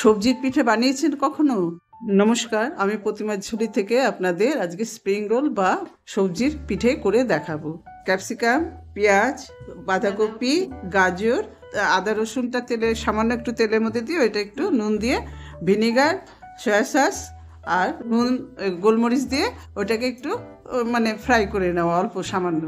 সবজির পিঠে বানিয়েছেন কখনো? নমস্কার, আমি প্রতিমা ঝুলি থেকে আপনাদের আজকে স্প্রিং রোল বা সবজির পিঠে করে দেখাবো। ক্যাপসিকাম, পেঁয়াজ, বাঁধাকপি, গাজর, আদা রসুনটা সামান্য একটু তেলের মধ্যে দিয়ে ওইটা একটু নুন দিয়ে, ভিনিগার, সয়া সস আর নুন, গোলমরিচ দিয়ে ওটাকে একটু মানে ফ্রাই করে নেওয়া অল্প সামান্য।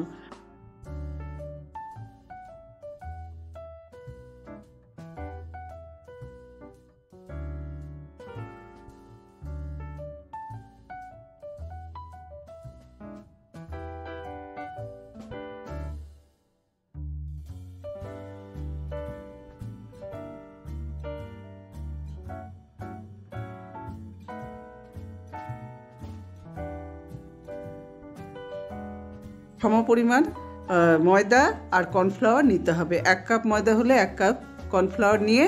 সমপরিমাণ ময়দা আর কর্নফ্লাওয়ার নিতে হবে। 1 কাপ ময়দা হলে 1 কাপ কর্নফ্লাওয়ার নিয়ে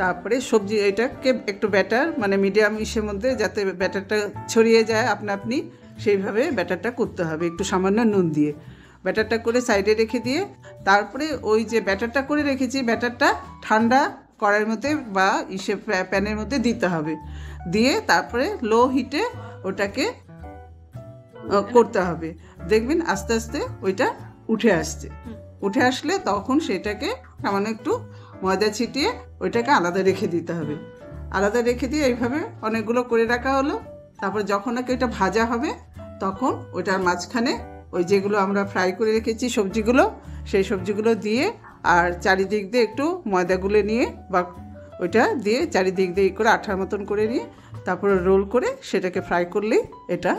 তারপরে সবজি এটাকে একটু ব্যাটার মানে মিডিয়াম ইসের মধ্যে যাতে ব্যাটারটা ছড়িয়ে যায় আপনি সেইভাবে ব্যাটারটা করতে হবে একটু সামান্য নুন দিয়ে। ব্যাটারটা করে সাইডে রেখে দিয়ে তারপরে ওই যে ব্যাটারটা করে রেখেছি ব্যাটারটা ঠান্ডা কড়াইয়ের মধ্যে বা প্যানের মধ্যে দিতে হবে। দিয়ে তারপরে লো হিটে ওটাকে করতে হবে। দেখবেন আস্তে আস্তে ওইটা উঠে আসছে। উঠে আসলে তখন সেটাকে সামান্য একটু ময়দা ছিটিয়ে ওইটাকে আলাদা রেখে দিতে হবে। আলাদা রেখে দিয়ে এইভাবে অনেকগুলো করে রাখা হলো। তারপর যখন নাকি ওইটা ভাজা হবে তখন ওইটার মাঝখানে ওই যেগুলো আমরা ফ্রাই করে রেখেছি সবজিগুলো সেই সবজিগুলো দিয়ে আর চারিদিক দিয়ে একটু ময়দাগুলো নিয়ে বা ওইটা দিয়ে চারিদিক দিয়ে করে আঠার মতন করে নিয়ে তারপরে রোল করে সেটাকে ফ্রাই করলেই এটা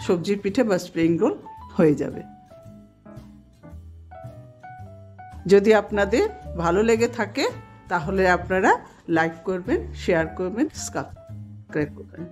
সবজির পিঠে বা স্প্রিং রোল হয়ে যাবে। যদি আপনাদের ভালো লেগে থাকে তাহলে আপনারা লাইক করবেন, শেয়ার করবেন, সাবস্ক্রাইব করবেন।